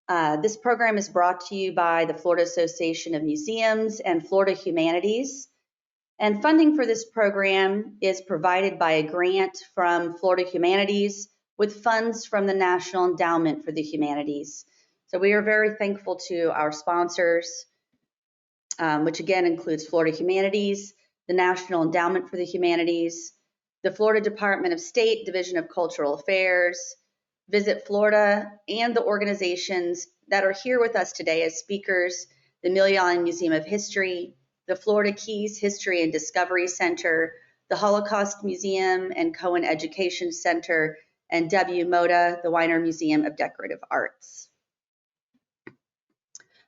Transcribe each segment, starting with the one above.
This program is brought to you by the Florida Association of Museums and Florida Humanities. And funding for this program is provided by a grant from Florida Humanities with funds from the National Endowment for the Humanities. So we are very thankful to our sponsors, which again includes Florida Humanities, the National Endowment for the Humanities, the Florida Department of State Division of Cultural Affairs, Visit Florida, and the organizations that are here with us today as speakers, the Amelia Island Museum of History, the Florida Keys History and Discovery Center, the Holocaust Museum and Cohen Education Center, and WMODA, the Weiner Museum of Decorative Arts.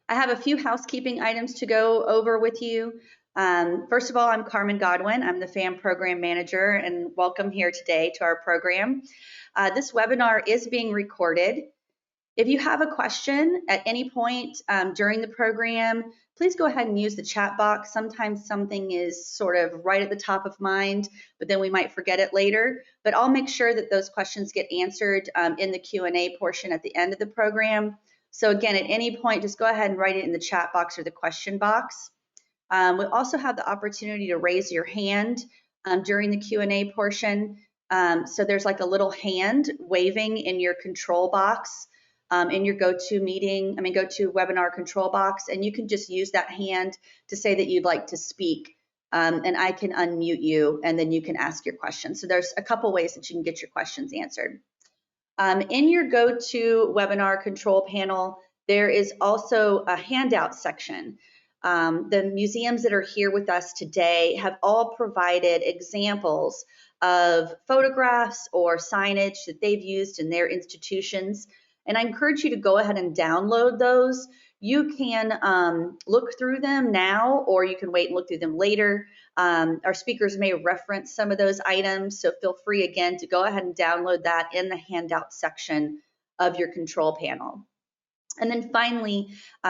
I have a few housekeeping items to go over with you. First of all, I'm Carmen Godwin. I'm the FAM Program Manager, and welcome here today to our program. This webinar is being recorded. If you have a question at any point during the program, please go ahead and use the chat box. Sometimes something is sort of right at the top of mind, but then we might forget it later. But I'll make sure that those questions get answered in the Q&A portion at the end of the program. So again, at any point, just go ahead and write it in the chat box or the question box. We also have the opportunity to raise your hand during the Q&A portion. So there's like a little hand waving in your control box in your GoToWebinar control box, and you can just use that hand to say that you'd like to speak, and I can unmute you, and then you can ask your question. So there's a couple ways that you can get your questions answered. In your GoToWebinar control panel, there is also a handout section. The museums that are here with us today have all provided examples of photographs or signage that they've used in their institutions. And I encourage you to go ahead and download those. You can look through them now, or you can wait and look through them later. Our speakers may reference some of those items, so feel free again to go ahead and download that in the handout section of your control panel. And then finally,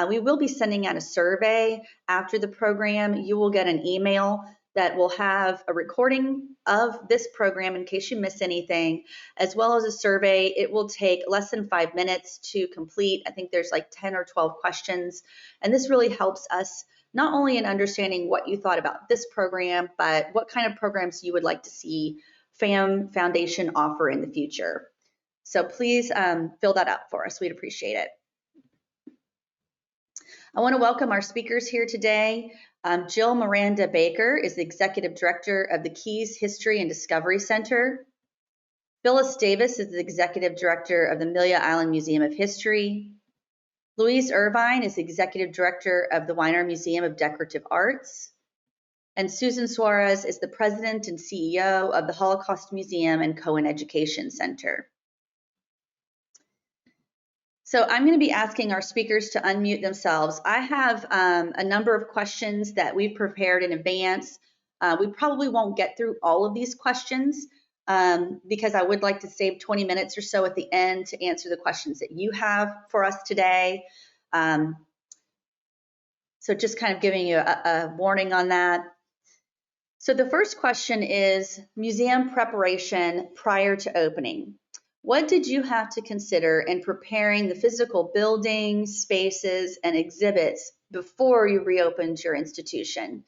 we will be sending out a survey after the program. You will get an email that will have a recording of this program in case you miss anything, as well as a survey. It will take less than 5 minutes to complete. I think there's like 10 or 12 questions. And this really helps us not only in understanding what you thought about this program, but what kind of programs you would like to see FAM Foundation offer in the future. So please fill that out for us. We'd appreciate it. I want to welcome our speakers here today. Jill Miranda Baker is the Executive Director of the Keys History and Discovery Center. Phyllis Davis is the Executive Director of the Amelia Island Museum of History. Louise Irvine is the Executive Director of the Weiner Museum of Decorative Arts. And Susan Suarez is the President and CEO of the Holocaust Museum and Cohen Education Center. So I'm going to be asking our speakers to unmute themselves. I have a number of questions that we've prepared in advance. We probably won't get through all of these questions because I would like to save 20 minutes or so at the end to answer the questions that you have for us today. So just kind of giving you a warning on that. So the first question is museum preparation prior to opening. What did you have to consider in preparing the physical buildings, spaces, and exhibits before you reopened your institution?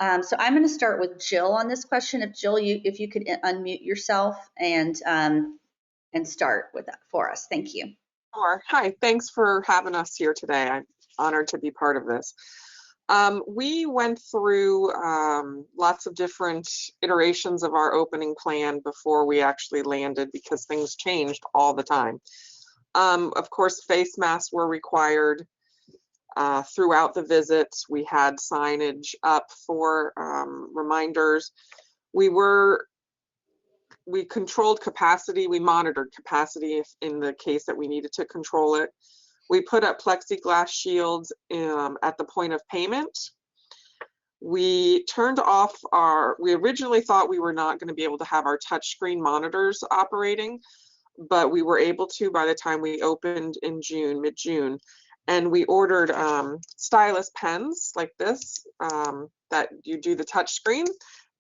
So I'm going to start with Jill on this question. If Jill, if you could unmute yourself and start with that for us. Thank you. Sure. Hi, thanks for having us here today. I'm honored to be part of this. We went through lots of different iterations of our opening plan before we actually landed because things changed all the time. Of course, face masks were required throughout the visits. We had signage up for reminders. We controlled capacity. We monitored capacity in the case that we needed to control it. We put up plexiglass shields at the point of payment. We turned off we originally thought we were not going to be able to have our touchscreen monitors operating, but we were able to by the time we opened in June, mid-June. And we ordered stylus pens like this that you do the touchscreen,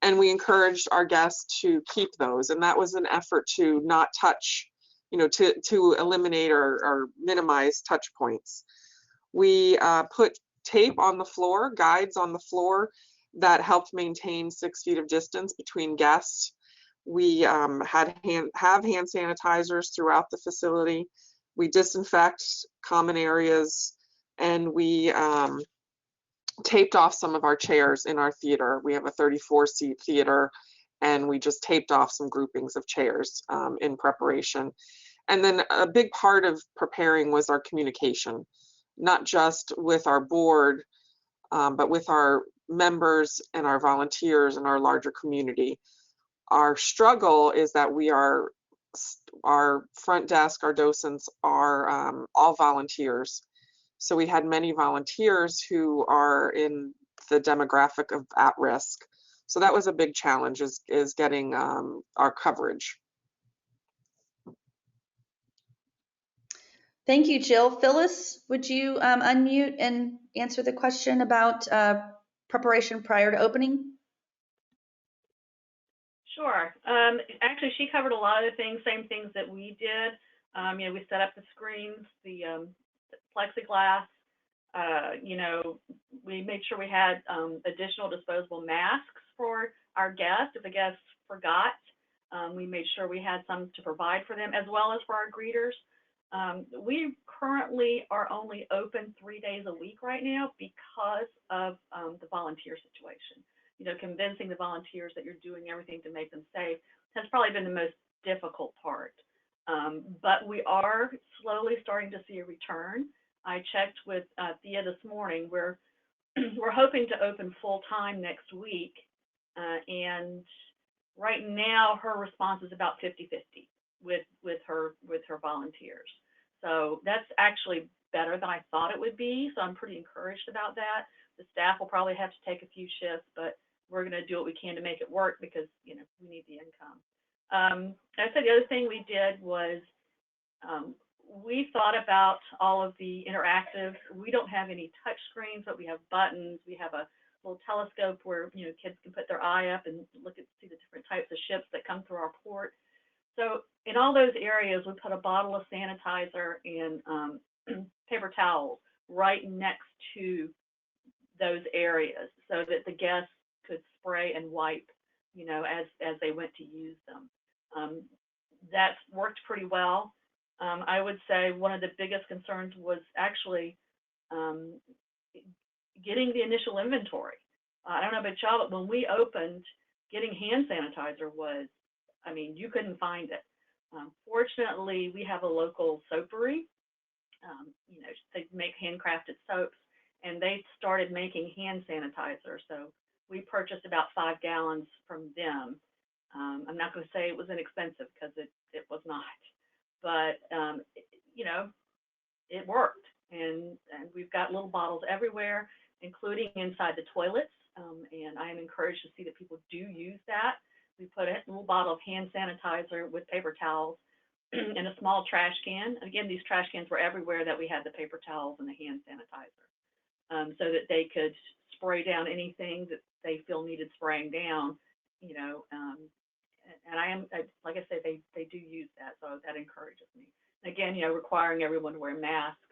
and we encouraged our guests to keep those. And that was an effort to not touch to eliminate or minimize touch points. We put tape on the floor, guides on the floor that helped maintain 6 feet of distance between guests. We have hand sanitizers throughout the facility. We disinfect common areas, and we taped off some of our chairs in our theater. We have a 34-seat theater, and we just taped off some groupings of chairs in preparation. And then a big part of preparing was our communication, not just with our board, but with our members and our volunteers and our larger community. Our struggle is that our front desk, our docents are all volunteers. So we had many volunteers who are in the demographic of at risk. So that was a big challenge, is getting our coverage. Thank you, Jill. Phyllis, would you unmute and answer the question about preparation prior to opening? Sure. Actually, she covered a lot of the things, same things that we did. We set up the screens, the plexiglass. We made sure we had additional disposable masks for our guests. If the guests forgot, we made sure we had some to provide for them, as well as for our greeters. We currently are only open 3 days a week right now because of the volunteer situation. Convincing the volunteers that you're doing everything to make them safe has probably been the most difficult part. But we are slowly starting to see a return. I checked with Thea this morning. We're hoping to open full time next week, and right now her response is about 50-50 with her volunteers. So that's actually better than I thought it would be. So I'm pretty encouraged about that. The staff will probably have to take a few shifts, but we're going to do what we can to make it work because we need the income. I said the other thing we did was we thought about all of the interactive. We don't have any touch screens, but we have buttons. We have a little telescope where kids can put their eye up and see the different types of ships that come through our port. So in all those areas, we put a bottle of sanitizer and paper towels right next to those areas so that the guests could spray and wipe, as they went to use them. That's worked pretty well. I would say one of the biggest concerns was actually getting the initial inventory. I don't know about y'all, but when we opened, getting hand sanitizer was, you couldn't find it. Fortunately, we have a local soapery. They make handcrafted soaps, and they started making hand sanitizer. So we purchased about 5 gallons from them. I'm not going to say it was inexpensive because it was not, but it worked. And we've got little bottles everywhere, including inside the toilets. And I am encouraged to see that people do use that. We put a little bottle of hand sanitizer with paper towels in a small trash can. Again, these trash cans were everywhere that we had the paper towels and the hand sanitizer, so that they could spray down anything that they feel needed spraying down, and like I said, they do use that, so that encourages me. Again, requiring everyone to wear masks.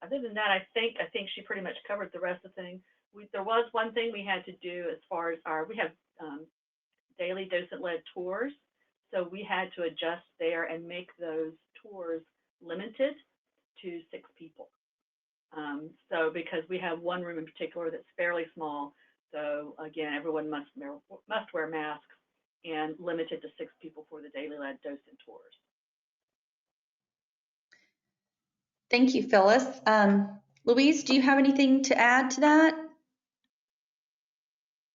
Other than that, I think she pretty much covered the rest of the thing. There was one thing we had to do as far as we have daily docent-led tours, so we had to adjust there and make those tours limited to 6 people. So because we have one room in particular that's fairly small, so again, everyone must wear masks and limited to 6 people for the daily led docent tours. Thank you, Phyllis. Louise, do you have anything to add to that? I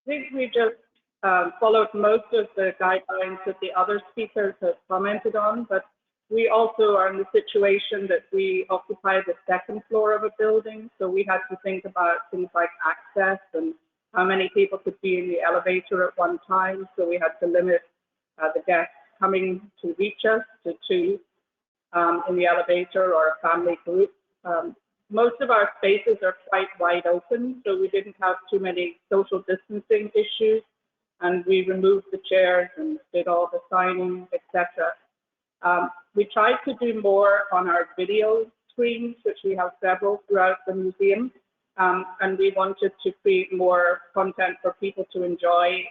think we just followed most of the guidelines that the other speakers have commented on, but we also are in the situation that we occupy the 2nd floor of a building, so we had to think about things like access and how many people could be in the elevator at one time, so we had to limit the guests coming to reach us to 2 in the elevator or a family group. Most of our spaces are quite wide open, so we didn't have too many social distancing issues. and we removed the chairs and did all the signing, etc. We tried to do more on our video screens, which we have several throughout the museum, and we wanted to create more content for people to enjoy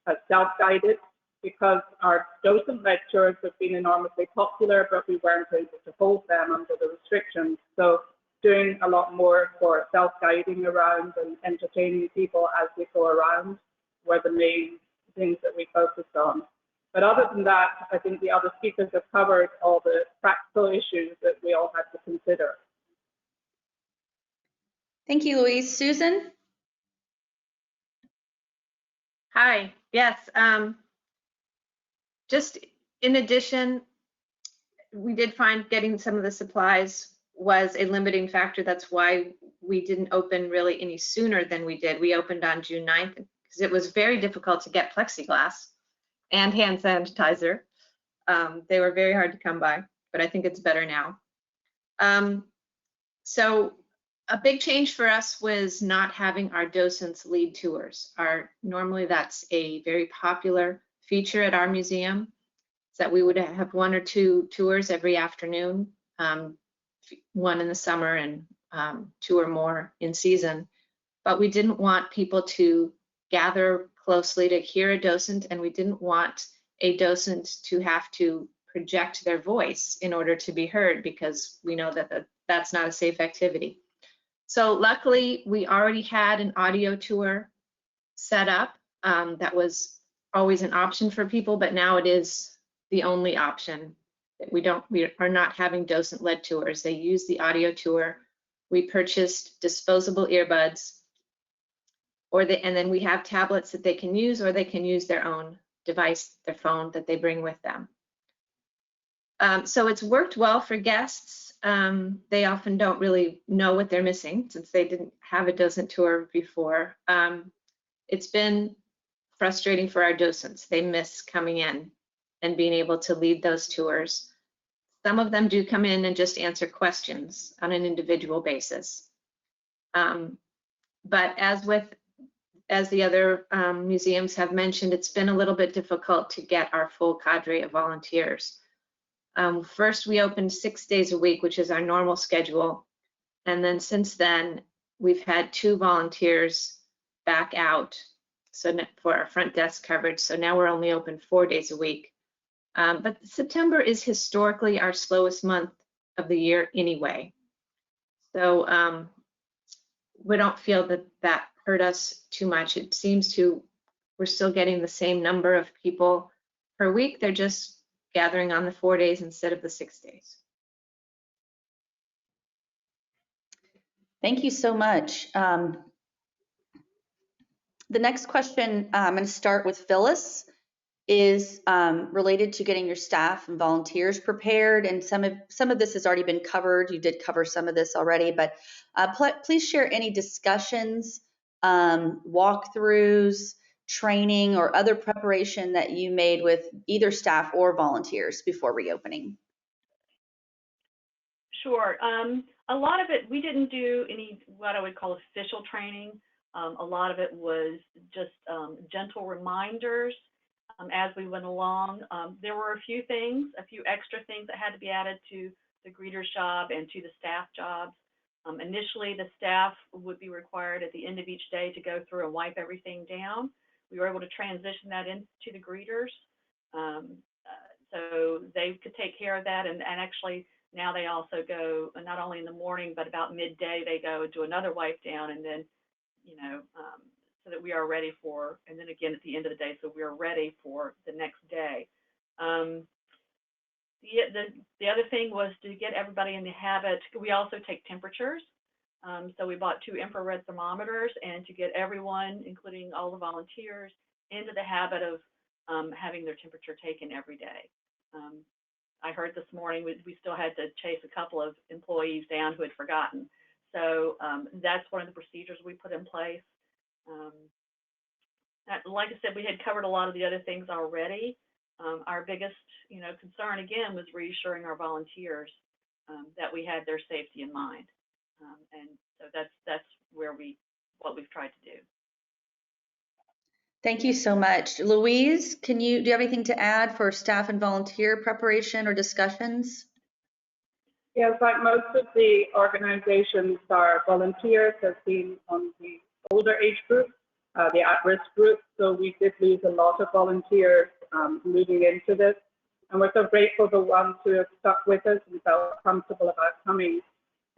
as self-guided, because our docent-led tours have been enormously popular, but we weren't able to hold them under the restrictions. So doing a lot more for self-guiding around and entertaining people as we go around were the main things that we focused on. But other than that, I think the other speakers have covered all the practical issues that we all had to consider. Thank you, Louise. Susan? Hi, yes. Just in addition, we did find getting some of the supplies was a limiting factor. That's why we didn't open really any sooner than we did. We opened on June 9th because it was very difficult to get plexiglass and hand sanitizer. They were very hard to come by, but I think it's better now. So a big change for us was not having our docents lead tours. Normally that's a very popular feature at our museum, is that we would have 1 or 2 tours every afternoon, one in the summer and 2 or more in season. But we didn't want people to gather closely to hear a docent, and we didn't want a docent to have to project their voice in order to be heard, because we know that that's not a safe activity. So luckily, we already had an audio tour set up. That was always an option for people, but now it is the only option. We are not having docent-led tours. They use the audio tour. We purchased disposable earbuds, and then we have tablets that they can use, or they can use their own device, their phone that they bring with them. So it's worked well for guests. They often don't really know what they're missing since they didn't have a docent tour before. It's been frustrating for our docents. They miss coming in and being able to lead those tours. Some of them do come in and just answer questions on an individual basis. But as the other museums have mentioned, it's been a little bit difficult to get our full cadre of volunteers. First, we opened 6 days a week, which is our normal schedule. And then since then, we've had 2 volunteers back out for our front desk coverage. So now we're only open 4 days a week. But September is historically our slowest month of the year anyway. So we don't feel that hurt us too much. It seems we're still getting the same number of people per week. They're just gathering on the 4 days instead of the 6 days. Thank you so much. The next question, I'm going to start with Phyllis, is related to getting your staff and volunteers prepared. And some of this has already been covered. You did cover some of this already, but please share any discussions, walkthroughs, training, or other preparation that you made with either staff or volunteers before reopening. Sure. A lot of it, we didn't do any what I would call official training. A lot of it was just gentle reminders as we went along. There were a few extra things that had to be added to the greeter's job and to the staff jobs. Initially, the staff would be required at the end of each day to go through and wipe everything down. We were able to transition that into the greeters. So they could take care of that. And actually, now they also go, not only in the morning, but about midday, they go do another wipe down, and then, so that we are ready for, and then again at the end of the day, so we are ready for the next day. The other thing was to get everybody in the habit. We also take temperatures. So we bought 2 infrared thermometers, and to get everyone, including all the volunteers, into the habit of having their temperature taken every day. I heard this morning we still had to chase a couple of employees down who had forgotten. So that's one of the procedures we put in place. Like I said, we had covered a lot of the other things already. Our biggest, concern again was reassuring our volunteers that we had their safety in mind, and so that's what we've tried to do. Thank you so much. Louise, do you have anything to add for staff and volunteer preparation or discussions? Yes, like most of the organizations, our volunteers have been on the older age group, the at-risk group. So we did lose a lot of volunteers moving into this. And we're so grateful for the ones who have stuck with us and felt comfortable about coming.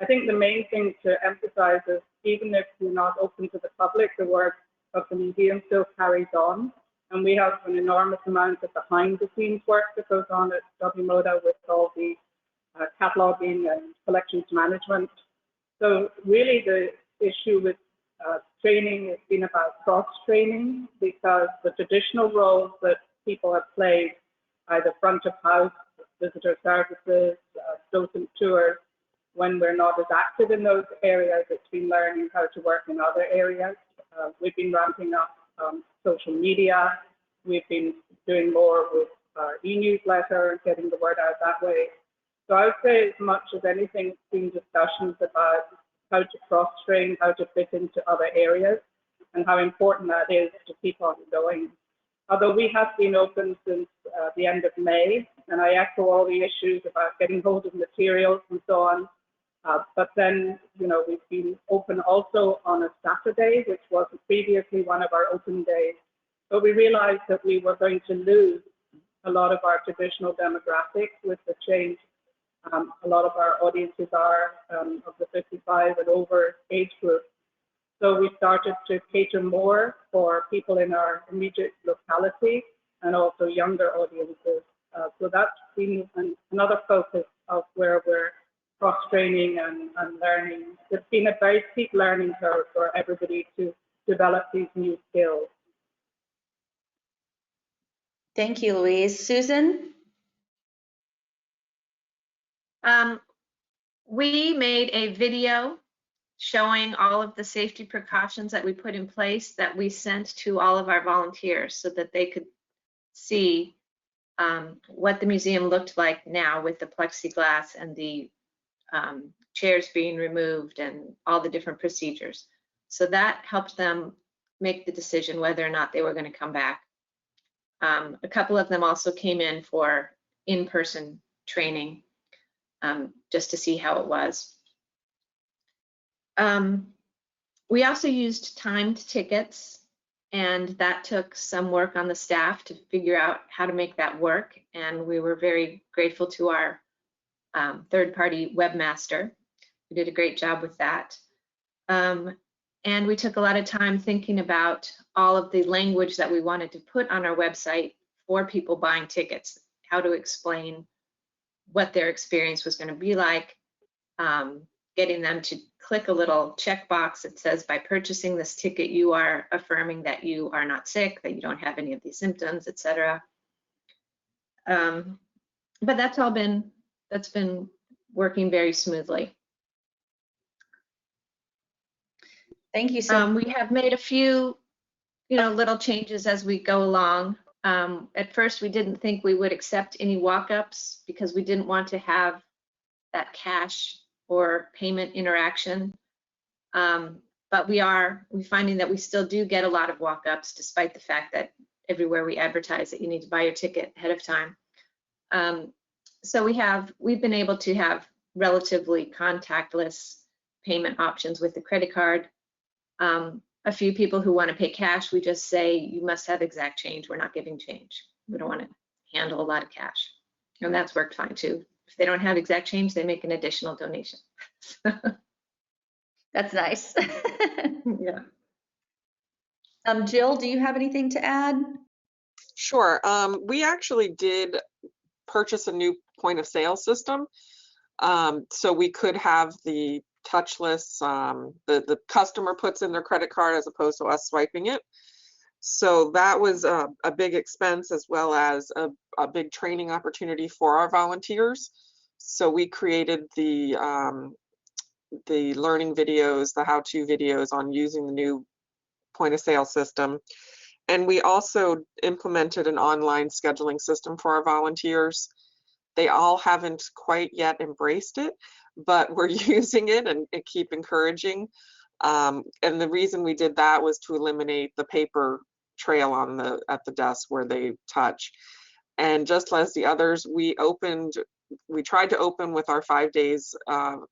I think the main thing to emphasize is even if you're not open to the public, the work of the museum still carries on. And we have an enormous amount of behind the scenes work that goes on at WMODA with all the cataloging and collections management. So really the issue with training has been about cross-training, because the traditional roles that people have played, either front of house, visitor services, docent tours, when we're not as active in those areas, it's been learning how to work in other areas. We've been ramping up social media. We've been doing more with our e-newsletter, getting the word out that way. So I would say as much as anything, it's been discussions about how to cross-train, how to fit into other areas, and how important that is to keep on going. Although we have been open since the end of May, and I echo all the issues about getting hold of materials and so on. But then, you know, we've been open also on a Saturday, which was previously one of our open days. But we realized that we were going to lose a lot of our traditional demographics with the change. A lot of our audiences are of the 55 and over age group. So we started to cater more for people in our immediate locality and also younger audiences. So that's been another focus of where we're cross-training and learning. It's been a very steep learning curve for everybody to develop these new skills. Thank you, Louise. Susan? We made a video showing all of the safety precautions that we put in place that we sent to all of our volunteers so that they could see what the museum looked like now with the plexiglass and the chairs being removed and all the different procedures. So that helped them make the decision whether or not they were going to come back. A couple of them also came in for in-person training just to see how it was. We also used timed tickets, and that took some work on the staff to figure out how to make that work. And we were very grateful to our third-party webmaster, who did a great job with that. And we took a lot of time thinking about all of the language that we wanted to put on our website for people buying tickets, how to explain what their experience was going to be like, getting them to click a little checkbox that says, by purchasing this ticket, you are affirming that you are not sick, that you don't have any of these symptoms, etc. But that's been working very smoothly. Thank you so much. We have made a few, little changes as we go along. At first, we didn't think we would accept any walk-ups because we didn't want to have that cash or payment interaction. But we're finding that we still do get a lot of walk-ups, despite the fact that everywhere we advertise that you need to buy your ticket ahead of time. So we've been able to have relatively contactless payment options with the credit card. A few people who want to pay cash, we just say, you must have exact change. We're not giving change. We don't want to handle a lot of cash. And that's worked fine too. If they don't have exact change, they make an additional donation. That's nice. Yeah. Jill, do you have anything to add? Sure. We actually did purchase a new point of sale system. So we could have the touchless, the customer puts in their credit card as opposed to us swiping it. So that was a big expense, as well as a big training opportunity for our volunteers. So we created the learning videos, the how-to videos on using the new point of sale system. And we also implemented an online scheduling system for our volunteers. They all haven't quite yet embraced it, but we're using it and keep encouraging. And the reason we did that was to eliminate the paper trail on at the desk where they touch. And just as the others, we tried to open with our 5 days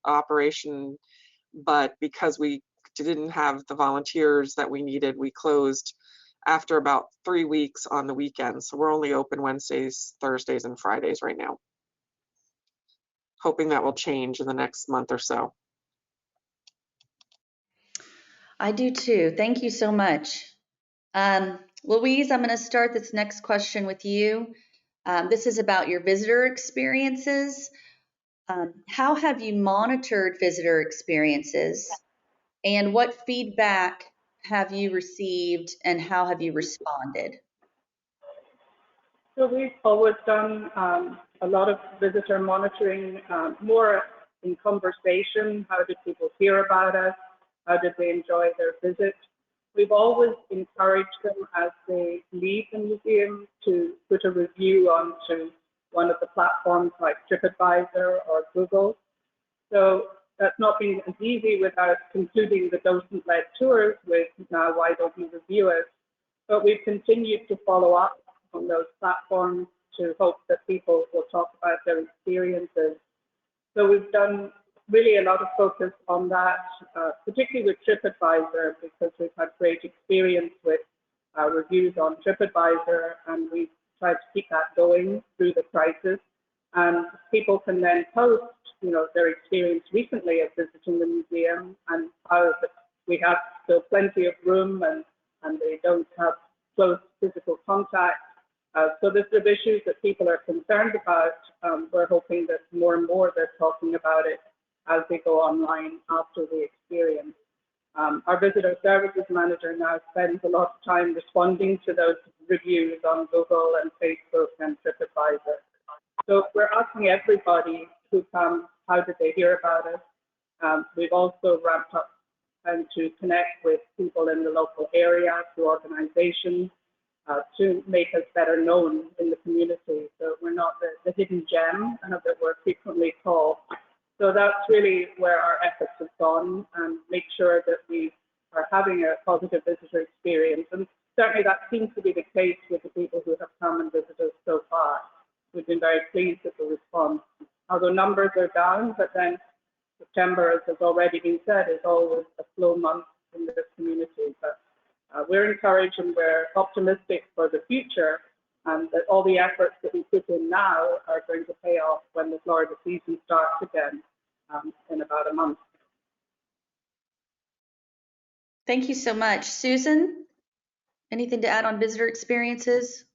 operation, but because we didn't have the volunteers that we needed, we closed after about 3 weeks on the weekends. So we're only open Wednesdays, Thursdays, and Fridays right now. Hoping that will change in the next month or so. I do too. Thank you so much. Louise, I'm going to start this next question with you. This is about your visitor experiences. How have you monitored visitor experiences, and what feedback have you received, and how have you responded? So we've always done a lot of visitor monitoring, more in conversation. How did people hear about us? How did they enjoy their visit? We've always encouraged them as they leave the museum to put a review onto one of the platforms like TripAdvisor or Google. So that's not been as easy without concluding the docent-led tours with now why don't you review it? But we've continued to follow up on those platforms to hope that people will talk about their experiences. So we've done really a lot of focus on that, particularly with TripAdvisor, because we've had great experience with reviews on TripAdvisor, and we've tried to keep that going through the crisis. And people can then post, their experience recently of visiting the museum and how we have still plenty of room and they don't have close physical contact. So the sort of issues that people are concerned about, we're hoping that more and more they're talking about it as they go online after the experience. Our visitor services manager now spends a lot of time responding to those reviews on Google and Facebook and TripAdvisor. So we're asking everybody who comes, how did they hear about us? We've also ramped up and to connect with people in the local area, through organizations, to make us better known in the community. So we're not the hidden gem that we're frequently called. So that's really where our efforts have gone, and make sure that we are having a positive visitor experience. And certainly that seems to be the case with the people who have come and visited us so far. We've been very pleased with the response. Although numbers are down, but then September, as has already been said, is always a slow month in this community. But we're encouraged and we're optimistic for the future, and that all the efforts that we put in now are going to pay off when the Florida season starts again in about a month. Thank you so much. Susan, anything to add on visitor experiences?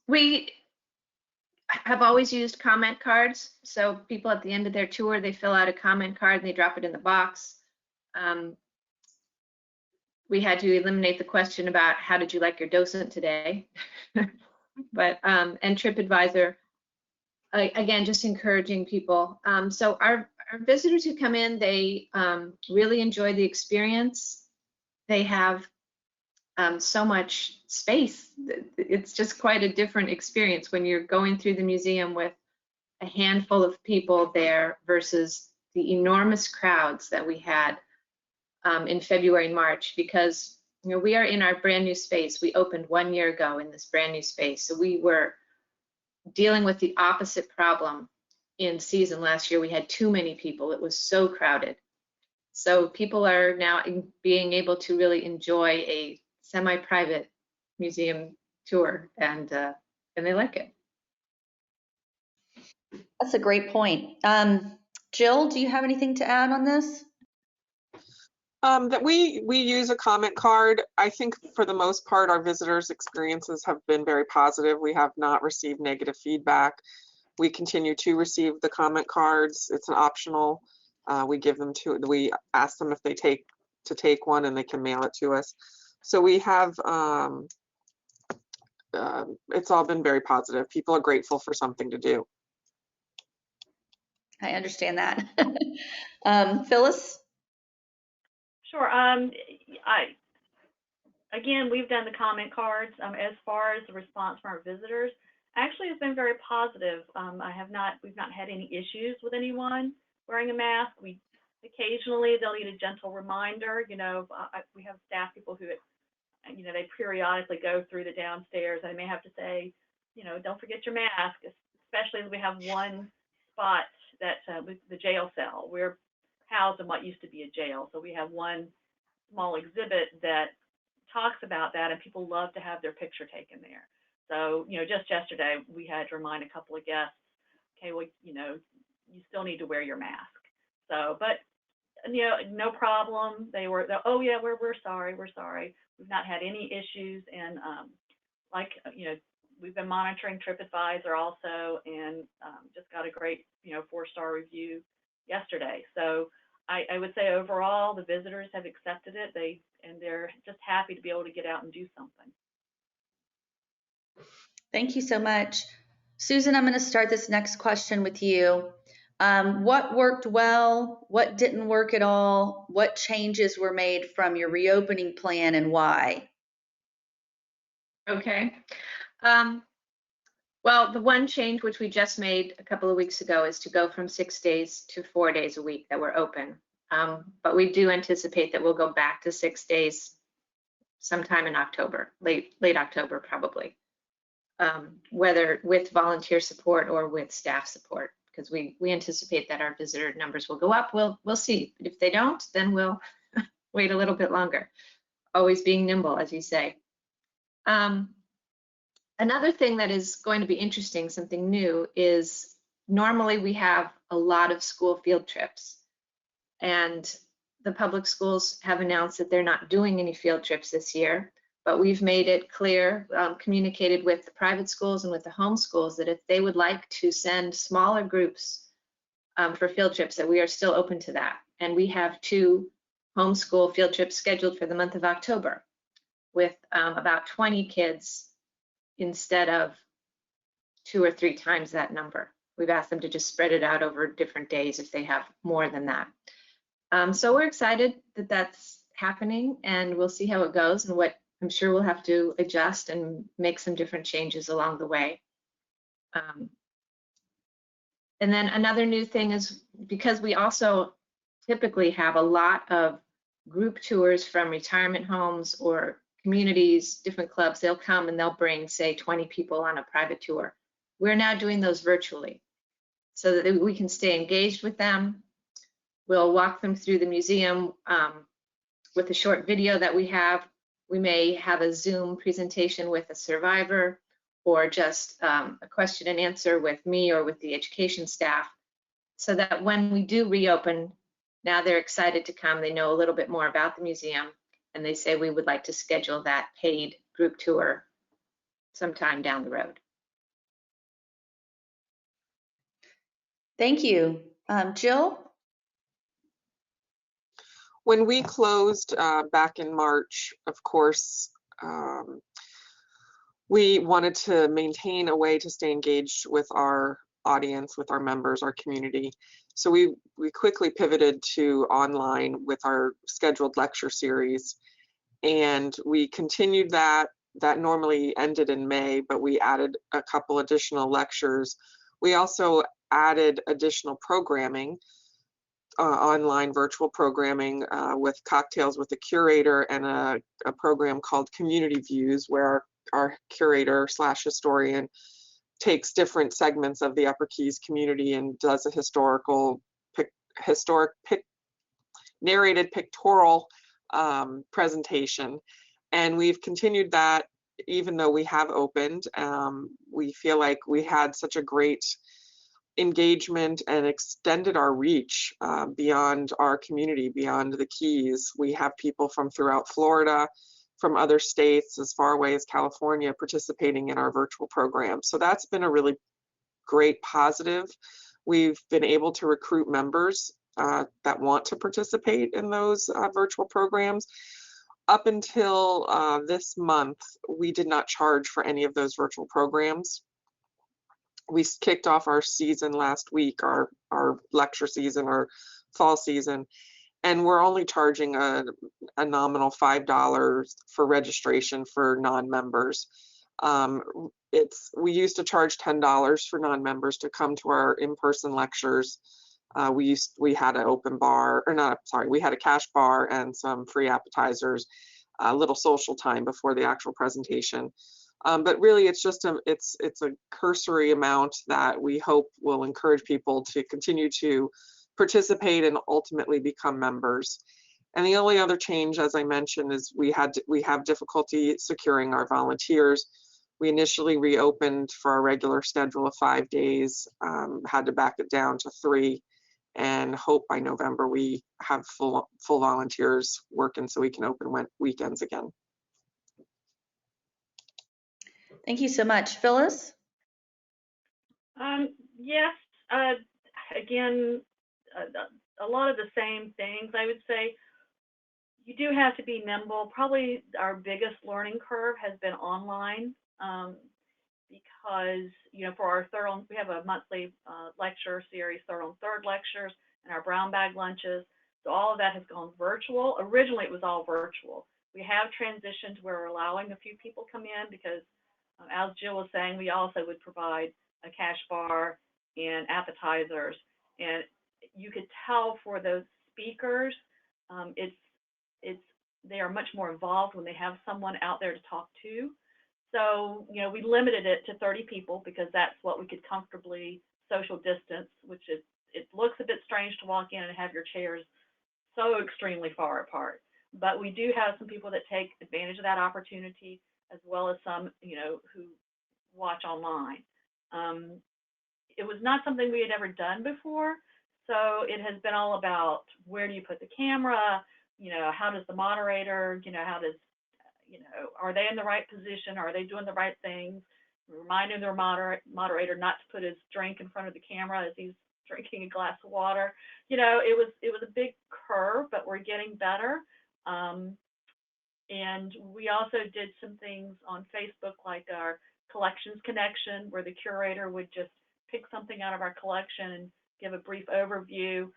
We have always used comment cards. So people at the end of their tour, they fill out a comment card and they drop it in the box. We had to eliminate the question about how did you like your docent today? But and TripAdvisor, again, just encouraging people. So our visitors who come in, they really enjoy the experience. They have so much space. It's just quite a different experience when you're going through the museum with a handful of people there versus the enormous crowds that we had in February and March, because we are in our brand new space. We opened 1 year ago in this brand new space. So we were dealing with the opposite problem in season last year. We had too many people. It was so crowded. So people are now being able to really enjoy a semi-private museum tour, and they like it. That's a great point. Jill, do you have anything to add on this? That we use a comment card. I think for the most part, our visitors' experiences have been very positive. We have not received negative feedback. We continue to receive the comment cards. It's an optional. We ask them if they take one, and they can mail it to us. So we have, it's all been very positive. People are grateful for something to do. I understand that. Phyllis? Sure. Again, we've done the comment cards. As far as the response from our visitors, actually has been very positive. We've not had any issues with anyone wearing a mask. We occasionally they'll need a gentle reminder. You know, we have staff people who, you know, they periodically go through the downstairs. I may have to say, you know, don't forget your mask, especially as we have one spot that the jail cell. We're housed in what used to be a jail. So we have one small exhibit that talks about that, and people love to have their picture taken there. So, you know, just yesterday we had to remind a couple of guests, okay, well, you know, you still need to wear your mask. So, but, you know, no problem. They're, oh yeah, we're sorry, we're sorry. We've not had any issues. And like, you know, we've been monitoring TripAdvisor also, and just got a great, you know, 4-star review yesterday. So I would say overall, the visitors have accepted it. They're just happy to be able to get out and do something. Thank you so much. Susan, I'm going to start this next question with you. What worked well? What didn't work at all? What changes were made from your reopening plan and why? Okay. Well, the one change which we just made a couple of weeks ago is to go from 6 days to 4 days a week that we're open. But we do anticipate that we'll go back to 6 days sometime in October, late October probably, whether with volunteer support or with staff support, because we anticipate that our visitor numbers will go up. We'll see. But if they don't, then we'll wait a little bit longer. Always being nimble, as you say. Another thing that is going to be interesting, something new, is normally we have a lot of school field trips, and the public schools have announced that they're not doing any field trips this year, but we've made it clear, communicated with the private schools and with the home schools, that if they would like to send smaller groups for field trips, that we are still open to that. And we have 2 homeschool field trips scheduled for the month of October with about 20 kids instead of 2 or 3 times that number. We've asked them to just spread it out over different days if they have more than that. So we're excited that that's happening, and we'll see how it goes, and what I'm sure we'll have to adjust and make some different changes along the way. And then another new thing is, because we also typically have a lot of group tours from retirement homes or communities, different clubs, they'll come and they'll bring, say, 20 people on a private tour. We're now doing those virtually so that we can stay engaged with them. We'll walk them through the museum with a short video that we have. We may have a Zoom presentation with a survivor, or just a question and answer with me or with the education staff, so that when we do reopen, now they're excited to come. They know a little bit more about the museum, and they say, we would like to schedule that paid group tour sometime down the road. Thank you. Jill? When we closed back in March, of course, we wanted to maintain a way to stay engaged with our audience, with our members, our community. So we quickly pivoted to online with our scheduled lecture series, and we continued that. That normally ended in May, but we added a couple additional lectures. We also added additional programming, online virtual programming with Cocktails with the Curator, and a program called Community Views, where our curator / historian takes different segments of the Upper Keys community and does a narrated pictorial presentation. And we've continued that even though we have opened. We feel like we had such a great engagement and extended our reach beyond our community, beyond the Keys. We have people from throughout Florida, from other states as far away as California, participating in our virtual program. So that's been a really great positive. We've been able to recruit members that want to participate in those virtual programs. Up until this month, we did not charge for any of those virtual programs. We kicked off our season last week, our lecture season, our fall season, and we're only charging a nominal $5 for registration for non-members. We used to charge $10 for non-members to come to our in-person lectures. We had an open bar, or not, sorry, we had a cash bar and some free appetizers, a little social time before the actual presentation. But really, it's just it's a cursory amount that we hope will encourage people to continue to participate and ultimately become members. And the only other change, as I mentioned, is we have difficulty securing our volunteers. We initially reopened for our regular schedule of 5 days, had to back it down to 3, and hope by November we have full volunteers working so we can open weekends again. Thank you so much. Phyllis? Yes, again, a lot of the same things. I would say you do have to be nimble. Probably our biggest learning curve has been online, because, you know, for our we have a monthly lecture series, third on third lectures, and our brown bag lunches. So all of that has gone virtual. Originally, it was all virtual. We have transitioned to where we're allowing a few people come in because, as Jill was saying, we also would provide a cash bar and appetizers. And you could tell for those speakers, they are much more involved when they have someone out there to talk to. So, you know, we limited it to 30 people because that's what we could comfortably social distance, which is, it looks a bit strange to walk in and have your chairs so extremely far apart. But we do have some people that take advantage of that opportunity, as well as some, you know, who watch online. It was not something we had ever done before. So it has been all about, where do you put the camera? You know, how does the moderator, you know, are they in the right position? Are they doing the right things? Reminding their moderator not to put his drink in front of the camera as he's drinking a glass of water. You know, it was a big curve, but we're getting better. And we also did some things on Facebook, like our collections connection, where the curator would just pick something out of our collection and give a brief overview.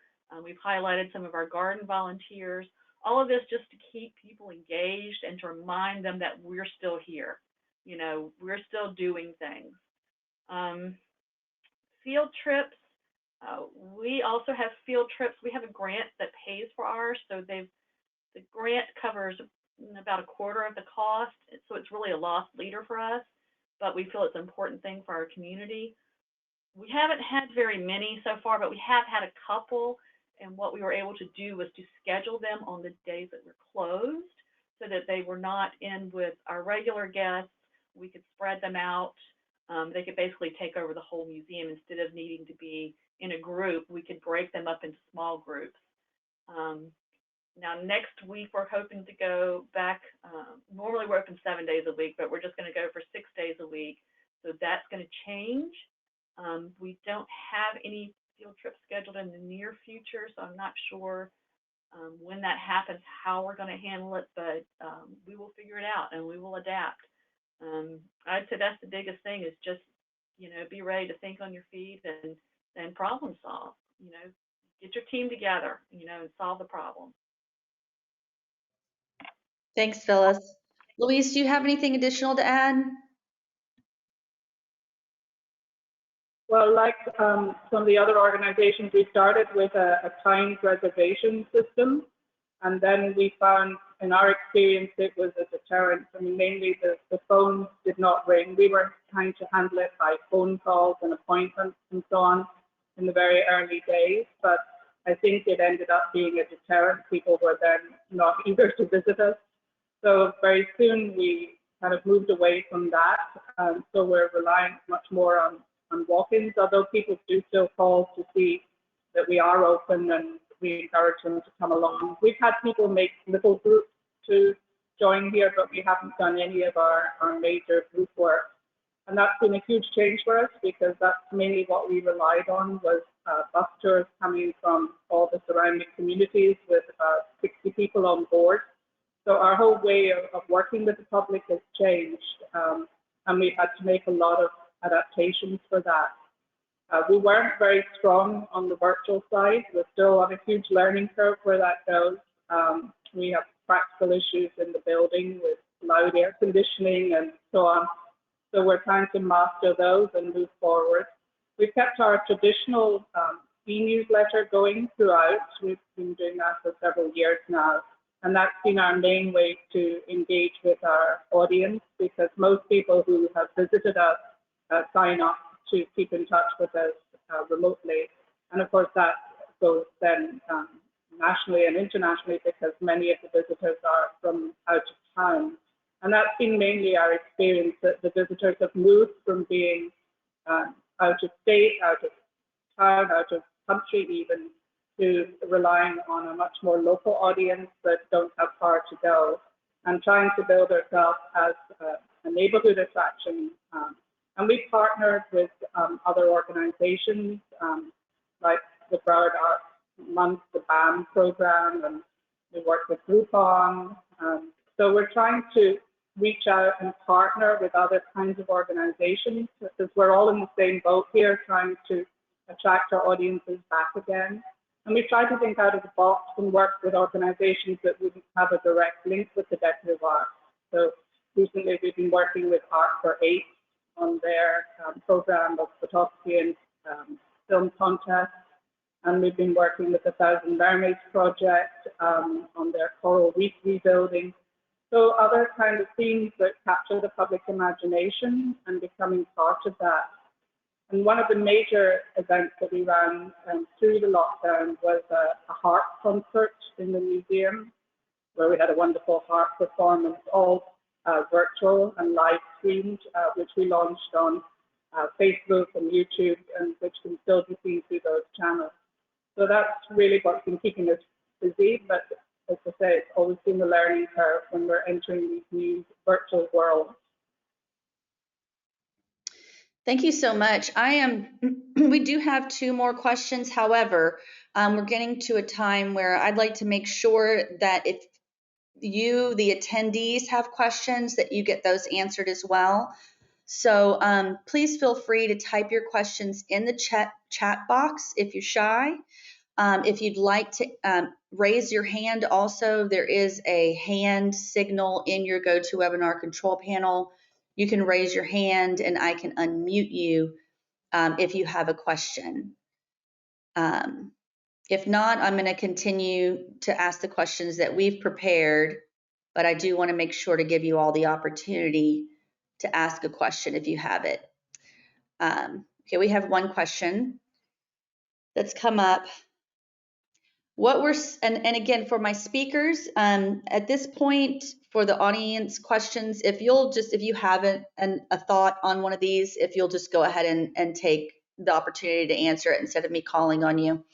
We've highlighted some of our garden volunteers. All of this just to keep people engaged and to remind them that we're still here. You know, we're still doing things. Field trips. We also have field trips. We have a grant that pays for ours. So the grant covers about a quarter of the cost. So it's really a lost leader for us, but we feel it's an important thing for our community. We haven't had very many so far, but we have had a couple. And what we were able to do was to schedule them on the days that were closed so that they were not in with our regular guests. We could spread them out. They could basically take over the whole museum instead of needing to be in a group. We could break them up into small groups. Now, next week, we're hoping to go back. Normally, we're open 7 days a week, but we're just going to go for 6 days a week. So that's going to change. We don't have any field trip scheduled in the near future, so I'm not sure when that happens, how we're going to handle it, but we will figure it out and we will adapt. I'd say that's the biggest thing, is just, you know, be ready to think on your feet and problem solve. You know, get your team together, you know, and solve the problem. Thanks, Phyllis. Louise, do you have anything additional to add? Well, like some of the other organizations, we started with a timed reservation system, and then we found, in our experience, it was a deterrent. I mean, mainly the phones did not ring. We were trying to handle it by phone calls and appointments and so on in the very early days, but I think it ended up being a deterrent. People were then not eager to visit us. So very soon we kind of moved away from that. So we're relying much more on walk-ins, although people do still call to see that we are open, and we encourage them to come along. We've had people make little groups to join here, but we haven't done any of our major group work. And that's been a huge change for us, because that's mainly what we relied on, was bus tours coming from all the surrounding communities with about 60 people on board. So our whole way of working with the public has changed, and we've had to make a lot of adaptations for that. We weren't very strong on the virtual side. We're still on a huge learning curve where that goes. We have practical issues in the building with loud air conditioning and so on. So we're trying to master those and move forward. We've kept our traditional e-newsletter going throughout. We've been doing that for several years now. And that's been our main way to engage with our audience, because most people who have visited us sign up to keep in touch with us remotely. And of course, that goes then nationally and internationally, because many of the visitors are from out of town. And that's been mainly our experience, that the visitors have moved from being out of state, out of town, out of country even, to relying on a much more local audience that don't have far to go, and trying to build ourselves as a neighborhood attraction. And we've partnered with other organizations like the Broward Arts Month, the BAM program, and we work with Groupon. So we're trying to reach out and partner with other kinds of organizations, because we're all in the same boat here, trying to attract our audiences back again. And we try to think out of the box and work with organizations that wouldn't have a direct link with the decorative arts. So recently we've been working with Art for Eight on their program of photography and film contests. And we've been working with the Thousand Mermaids Project on their coral reef rebuilding. So other kind of themes that capture the public imagination and becoming part of that. And one of the major events that we ran through the lockdown was a harp concert in the museum, where we had a wonderful harp performance, all virtual and live streamed, which we launched on Facebook and YouTube, and which can still be seen through those channels. So that's really what's been keeping us busy. But as I say, it's always been the learning curve when we're entering these new virtual worlds. Thank you so much. We do have 2 more questions. However, we're getting to a time where I'd like to make sure that if you, the attendees, have questions, that you get those answered as well. So please feel free to type your questions in the chat box if you're shy. If you'd like to raise your hand also, there is a hand signal in your GoToWebinar control panel. You can raise your hand and I can unmute you if you have a question. If not, I'm going to continue to ask the questions that we've prepared, but I do want to make sure to give you all the opportunity to ask a question if you have it. Okay, we have one question that's come up. And again, for my speakers, at this point, for the audience questions, if you have a thought on one of these, if you'll just go ahead and take the opportunity to answer it instead of me calling on you.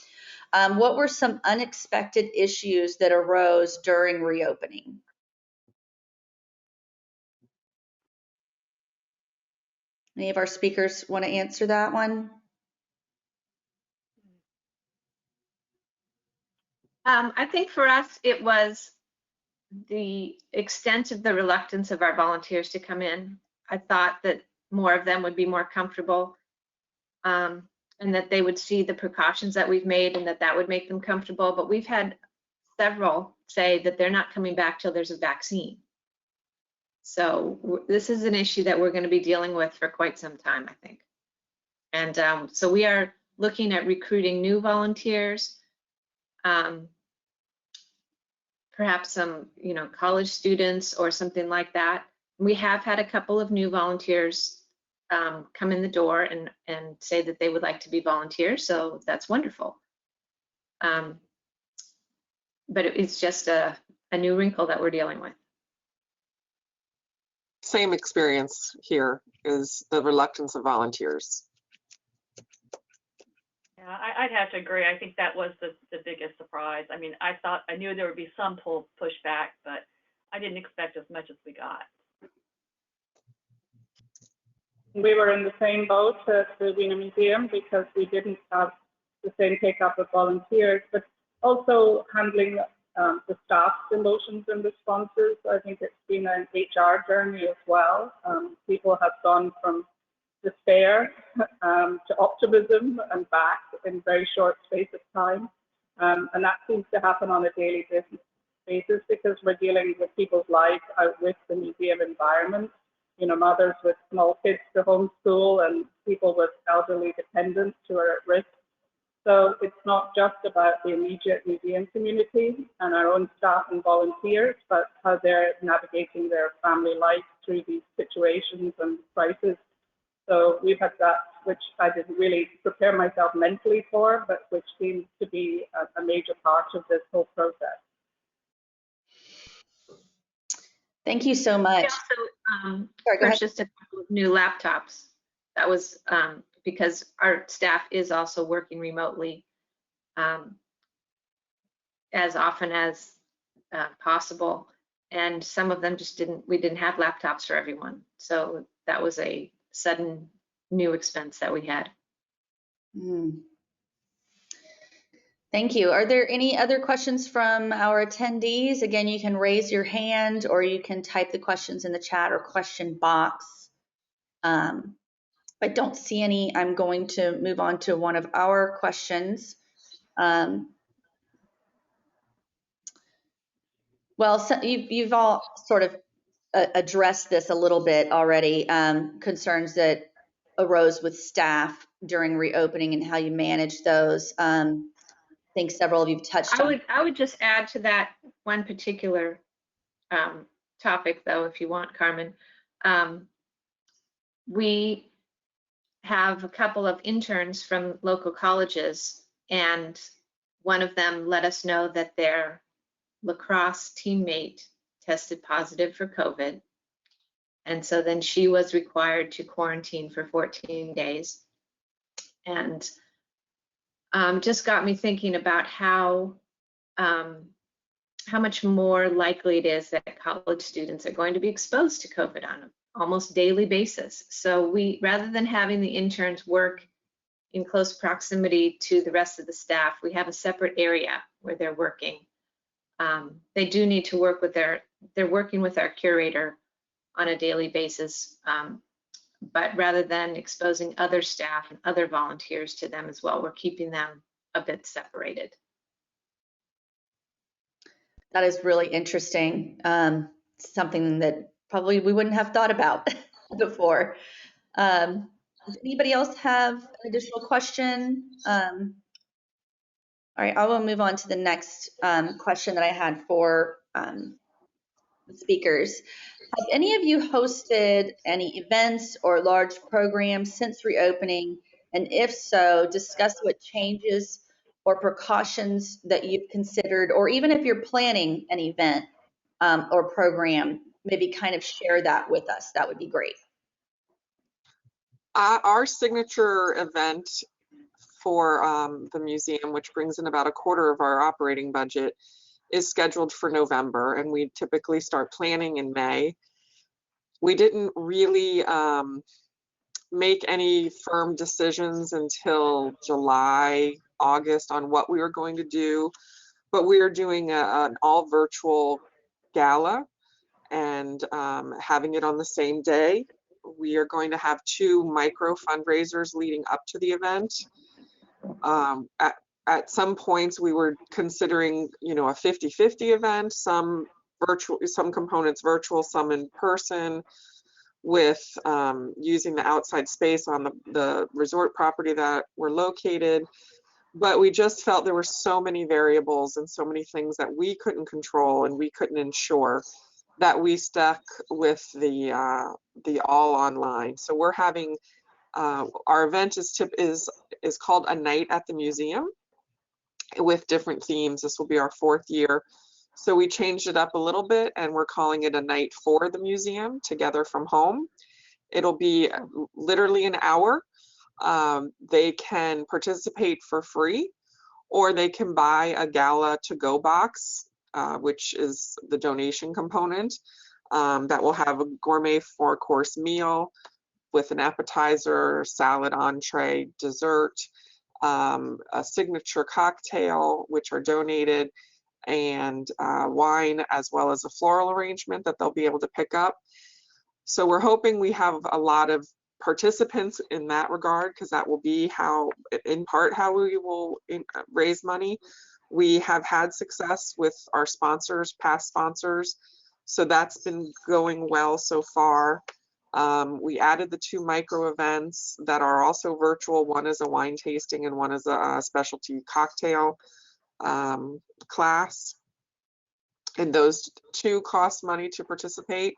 What were some unexpected issues that arose during reopening? Any of our speakers want to answer that one? I think for us, it was the extent of the reluctance of our volunteers to come in. I thought that more of them would be more comfortable and that they would see the precautions that we've made and that would make them comfortable. But we've had several say that they're not coming back till there's a vaccine. So this is an issue that we're going to be dealing with for quite some time, I think. And so we are looking at recruiting new volunteers. Perhaps some, college students or something like that. We have had a couple of new volunteers come in the door and say that they would like to be volunteers, so that's wonderful. But it's just a new wrinkle that we're dealing with. Same experience here is the reluctance of volunteers. Yeah, I'd have to agree. I think that was the biggest surprise. I mean, I knew there would be some pushback, but I didn't expect as much as we got. We were in the same boat at the Wiener Museum because we didn't have the same take-up of volunteers, but also handling the staff's emotions and responses. I think it's been an HR journey as well. People have gone from despair to optimism and back in very short space of time. And that seems to happen on a daily basis because we're dealing with people's lives out with the museum environment. Mothers with small kids to homeschool and people with elderly dependents who are at risk. So it's not just about the immediate museum community and our own staff and volunteers, but how they're navigating their family life through these situations and crises. So we've had that, which I didn't really prepare myself mentally for, but which seems to be a major part of this whole process. Thank you so much. We also Sorry, go ahead. purchased a couple of new laptops. That was because our staff is also working remotely as often as possible. And some of them just we didn't have laptops for everyone. So that was a sudden new expense that we had. Thank you. Are there any other questions from our attendees? Again, you can raise your hand or you can type the questions in the chat or question box. If I don't see any, I'm going to move on to one of our questions. Well, so you've all sort of addressed this a little bit already, concerns that arose with staff during reopening and how you manage those. I think several of you have touched on. I would just add to that one particular topic, though, if you want, Carmen. We have a couple of interns from local colleges, and one of them let us know that their lacrosse teammate tested positive for COVID. And so then she was required to quarantine for 14 days. And just got me thinking about how much more likely it is that college students are going to be exposed to COVID on an almost daily basis. So rather than having the interns work in close proximity to the rest of the staff, we have a separate area where they're working. They do need to work with they're working with our curator on a daily basis, but rather than exposing other staff and other volunteers to them as well, we're keeping them a bit separated. That is really interesting. Something that probably we wouldn't have thought about before. Does anybody else have an additional question? All right, I will move on to the next question that I had for the speakers. Have any of you hosted any events or large programs since reopening? And if so, discuss what changes or precautions that you've considered, or even if you're planning an event or program, maybe kind of share that with us. That would be great. Our signature event for the museum, which brings in about a quarter of our operating budget, is scheduled for November, and we typically start planning in May. We didn't really make any firm decisions until July, August on what we were going to do, but we are doing an all virtual gala and having it on the same day. We are going to have 2 micro fundraisers leading up to the event. At some points we were considering, a 50-50 event, some virtual, some components virtual, some in person, with using the outside space on the resort property that we're located. But we just felt there were so many variables and so many things that we couldn't control and we couldn't ensure, that we stuck with the all online. So we're having our event is called A Night at the Museum, with different themes. This will be our 4th year. So we changed it up a little bit and we're calling it A Night for the Museum, Together from Home. It'll be literally an hour. They can participate for free, or they can buy a gala to-go box, which is the donation component, that will have a gourmet 4-course meal with an appetizer, salad, entree, dessert, a signature cocktail, which are donated, and wine, as well as a floral arrangement that they'll be able to pick up. So we're hoping we have a lot of participants in that regard, because that will be in part how we will raise money. We have had success with our sponsors, past sponsors, so that's been going well so far. We added the 2 micro events that are also virtual. One is a wine tasting and one is a specialty cocktail class. And those 2 cost money to participate.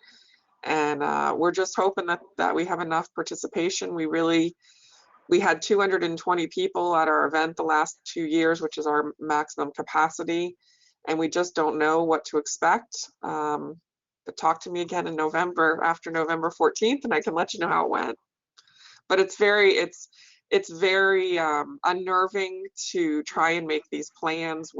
And we're just hoping that we have enough participation. We had 220 people at our event the last 2 years, which is our maximum capacity. And we just don't know what to expect. But talk to me again in November, after November 14th, and I can let you know how it went. But it's very unnerving to try and make these plans.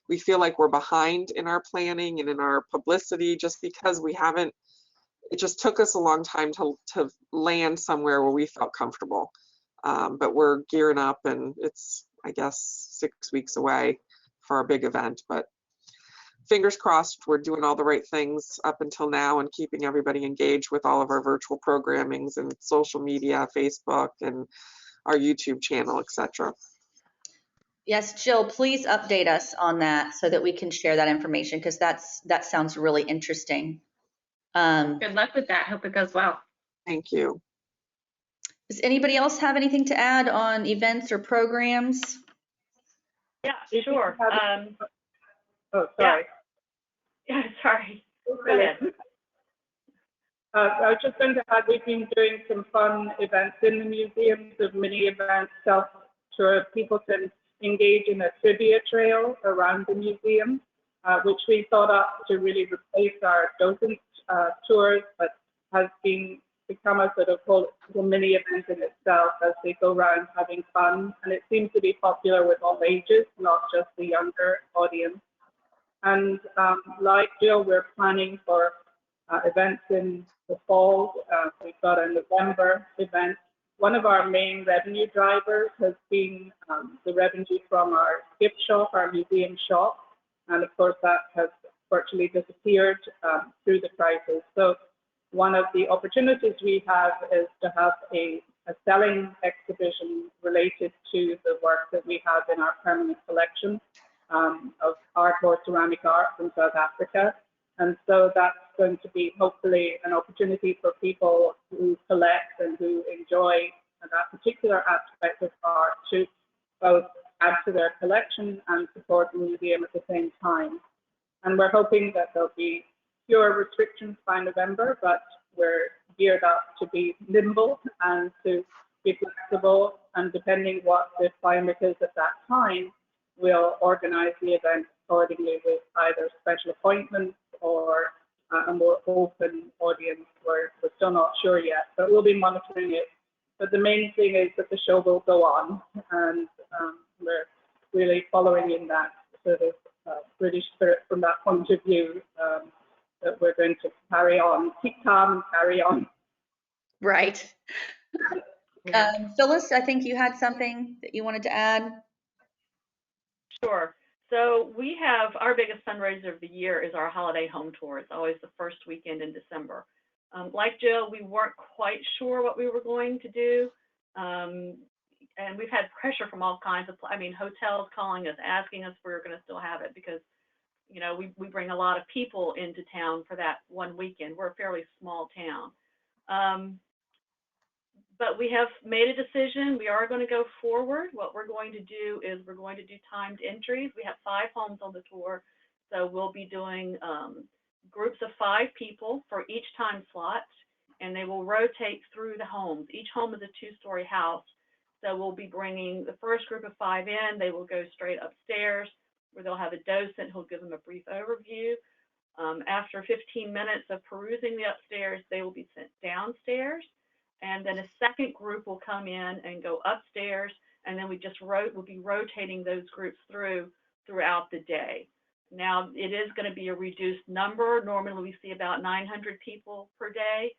We feel like we're behind in our planning and in our publicity just because it just took us a long time to land somewhere where we felt comfortable. But we're gearing up, and it's, I guess, 6 weeks away for our big event. But fingers crossed, we're doing all the right things up until now and keeping everybody engaged with all of our virtual programmings and social media, Facebook, and our YouTube channel, etc. Yes, Jill, please update us on that so that we can share that information, because that sounds really interesting. Good luck with that. Hope it goes well. Thank you. Does anybody else have anything to add on events or programs? Yeah, sure. Oh, sorry. Yeah, sorry. Go ahead. I was just going to add, we've been doing some fun events in the museum, so mini events, so people can engage in a trivia trail around the museum, which we thought up to really replace our docent tours, but has become a sort of whole mini event in itself as they go around having fun. And it seems to be popular with all ages, not just the younger audience. And like Jill, we're planning for events in the fall. We've got a November event. One of our main revenue drivers has been the revenue from our gift shop, our museum shop. And of course, that has virtually disappeared through the crisis. So one of the opportunities we have is to have a selling exhibition related to the work that we have in our permanent collection of art or ceramic art from South Africa. And so that's going to be hopefully an opportunity for people who collect and who enjoy that particular aspect of art to both add to their collection and support the museum at the same time. And we're hoping that there'll be fewer restrictions by November, but we're geared up to be nimble and to be flexible, and depending what the climate is at that time, we'll organize the event accordingly with either special appointments or a more open audience. We're still not sure yet, but we'll be monitoring it. But the main thing is that the show will go on, and we're really following in that sort of British spirit from that point of view, that we're going to carry on, keep calm and carry on. Right. Phyllis, I think you had something that you wanted to add. Sure. So we have our biggest fundraiser of the year is our holiday home tour. It's always the first weekend in December. Like Jill, we weren't quite sure what we were going to do. And we've had pressure from all kinds of, hotels calling us, asking us if we were going to still have it because, we bring a lot of people into town for that one weekend. We're a fairly small town. But we have made a decision. We are going to go forward. What we're going to do is we're going to do timed entries. We have 5 homes on the tour. So we'll be doing groups of 5 people for each time slot, and they will rotate through the homes. Each home is a 2-story house. So we'll be bringing the first group of 5 in. They will go straight upstairs where they'll have a docent who'll give them a brief overview. After 15 minutes of perusing the upstairs, they will be sent downstairs. And then a second group will come in and go upstairs, and then we'll be rotating those groups throughout the day. Now, it is going to be a reduced number. Normally, we see about 900 people per day.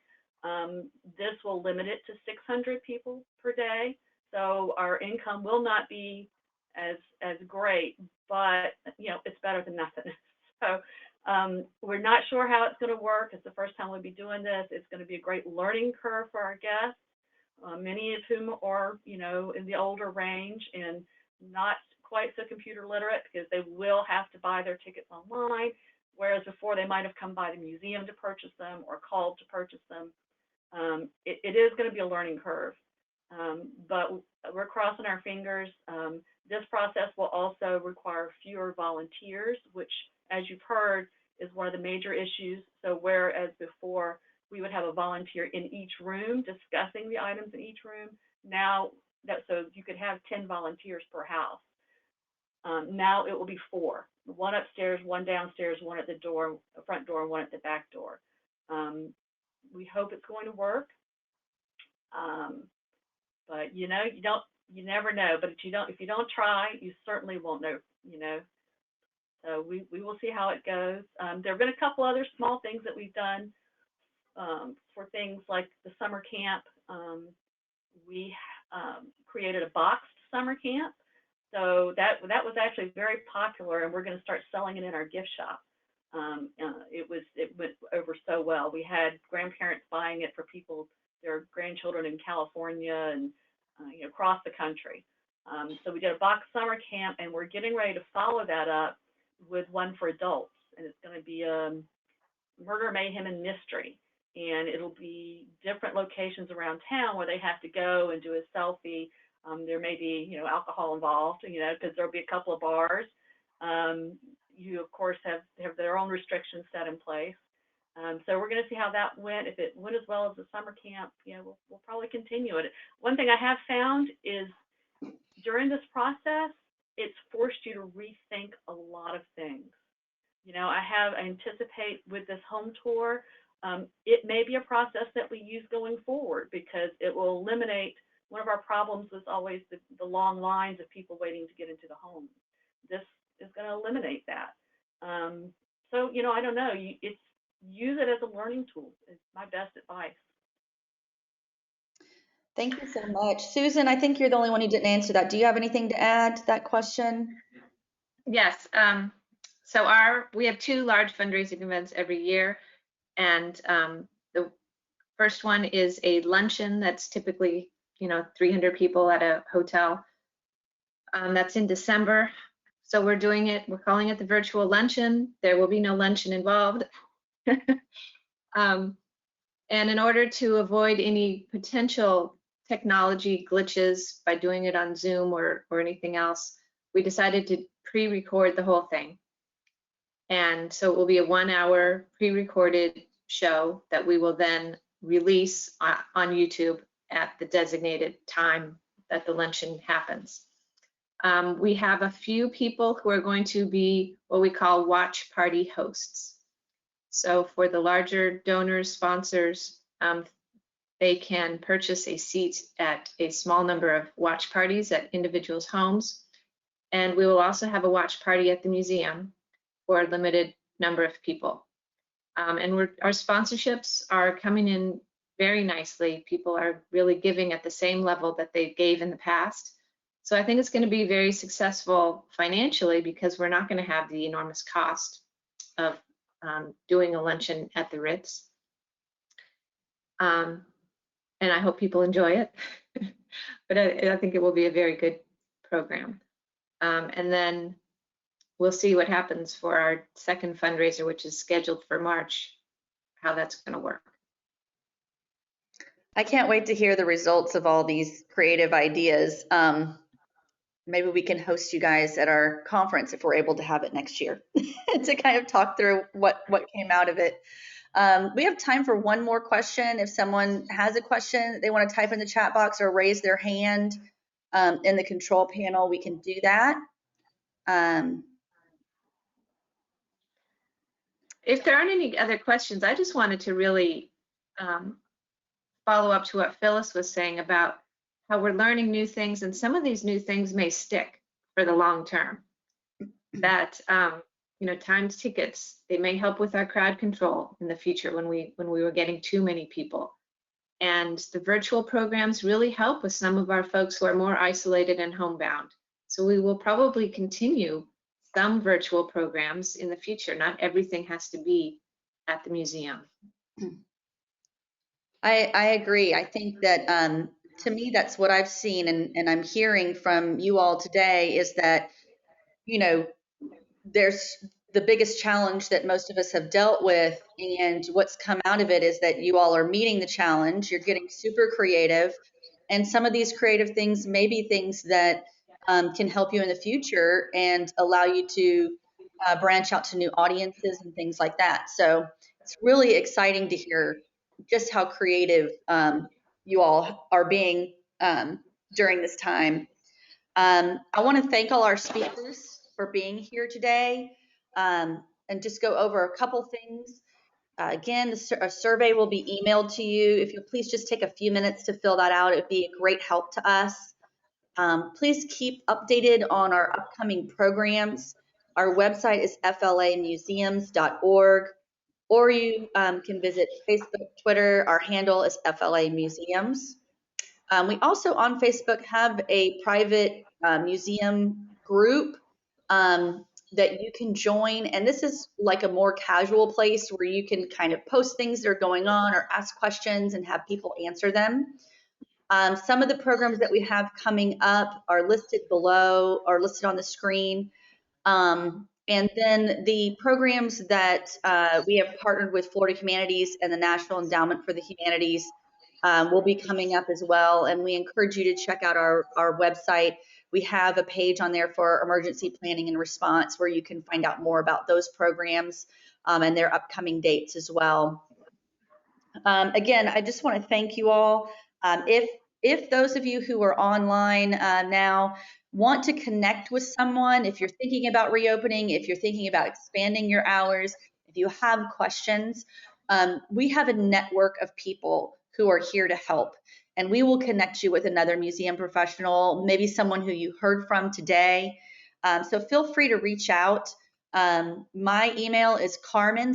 This will limit it to 600 people per day. So our income will not be as great, but it's better than nothing. So we're not sure how it's going to work. It's the first time we'll be doing this. It's going to be a great learning curve for our guests, many of whom are, in the older range and not quite so computer literate because they will have to buy their tickets online, whereas before they might have come by the museum to purchase them or called to purchase them. It is going to be a learning curve, but we're crossing our fingers. This process will also require fewer volunteers, which, as you've heard, is one of the major issues. So whereas before we would have a volunteer in each room discussing the items in each room, now so you could have 10 volunteers per house. Now it will be 4, 1 upstairs, 1 downstairs, 1 at the front door, and 1 at the back door. We hope it's going to work, but you never know. But if you don't try, you certainly won't know. So we will see how it goes. There have been a couple other small things that we've done for things like the summer camp. We created a boxed summer camp. So that was actually very popular, and we're going to start selling it in our gift shop. It went over so well. We had grandparents buying it for people, their grandchildren in California and across the country. So we did a boxed summer camp, and we're getting ready to follow that up with one for adults, and it's going to be murder, mayhem, and mystery. And it'll be different locations around town where they have to go and do a selfie. There may be, alcohol involved, because there'll be a couple of bars. You, of course, have their own restrictions set in place. So we're going to see how that went. If it went as well as the summer camp, we'll probably continue it. One thing I have found is during this process, it's forced you to rethink a lot of things. I anticipate with this home tour, it may be a process that we use going forward because it will eliminate. One of our problems was always the long lines of people waiting to get into the home. This is going to eliminate that. So, I don't know. Use it as a learning tool. It's my best advice. Thank you so much. Susan, I think you're the only one who didn't answer that. Do you have anything to add to that question? Yes. So we have 2 large fundraising events every year, and the first one is a luncheon that's typically 300 people at a hotel. That's in December. So we're calling it the virtual luncheon. There will be no luncheon involved. And in order to avoid any potential technology glitches by doing it on Zoom or anything else, we decided to pre-record the whole thing. And so it will be a 1-hour pre-recorded show that we will then release on YouTube at the designated time that the luncheon happens. We have a few people who are going to be what we call watch party hosts. So for the larger donors, sponsors, they can purchase a seat at a small number of watch parties at individuals' homes. And we will also have a watch party at the museum for a limited number of people. And our sponsorships are coming in very nicely. People are really giving at the same level that they gave in the past. So I think it's going to be very successful financially because we're not going to have the enormous cost of doing a luncheon at the Ritz. And I hope people enjoy it. But I think it will be a very good program. And then we'll see what happens for our second fundraiser, which is scheduled for March, how that's going to work. I can't wait to hear the results of all these creative ideas. Maybe we can host you guys at our conference if we're able to have it next year to kind of talk through what came out of it. We have time for one more question. If someone has a question they want to type in the chat box or raise their hand in the control panel, we can do that. If there aren't any other questions, I just wanted to really follow up to what Phyllis was saying about how we're learning new things, and some of these new things may stick for the long term. That timed tickets, they may help with our crowd control in the future when we were getting too many people. And the virtual programs really help with some of our folks who are more isolated and homebound. So we will probably continue some virtual programs in the future. Not everything has to be at the museum. I agree. I think that to me, that's what I've seen and I'm hearing from you all today is that, there's the biggest challenge that most of us have dealt with, and what's come out of it is that you all are meeting the challenge. You're getting super creative, and some of these creative things may be things that can help you in the future and allow you to branch out to new audiences and things like that. So it's really exciting to hear just how creative you all are being during this time. I want to thank all our speakers for being here today, and just go over a couple things. Again, a survey will be emailed to you. If you'll please just take a few minutes to fill that out, it would be a great help to us. Please keep updated on our upcoming programs. Our website is flamuseums.org, or you can visit Facebook, Twitter. Our handle is FLA Museums. We also on Facebook have a private museum group that you can join, and this is like a more casual place where you can kind of post things that are going on or ask questions and have people answer them. Some of the programs that we have coming up are listed below or listed on the screen. And then the programs that we have partnered with Florida Humanities and the National Endowment for the Humanities will be coming up as well. And we encourage you to check out our website. We have a page on there for emergency planning and response where you can find out more about those programs and their upcoming dates as well. Again, I just want to thank you all. If those of you who are online now want to connect with someone, if you're thinking about reopening, if you're thinking about expanding your hours, if you have questions, we have a network of people who are here to help. And we will connect you with another museum professional, maybe someone who you heard from today. So feel free to reach out. My email is Carmen,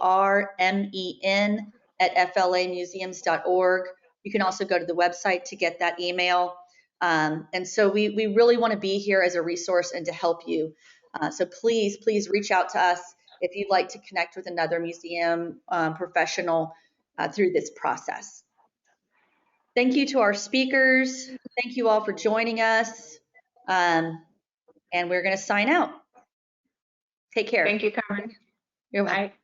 CARMEN, at flamuseums.org. You can also go to the website to get that email. And so we really want to be here as a resource and to help you. So please reach out to us if you'd like to connect with another museum professional through this process. Thank you to our speakers. Thank you all for joining us. And we're going to sign out. Take care. Thank you, Carmen. You're welcome. Bye.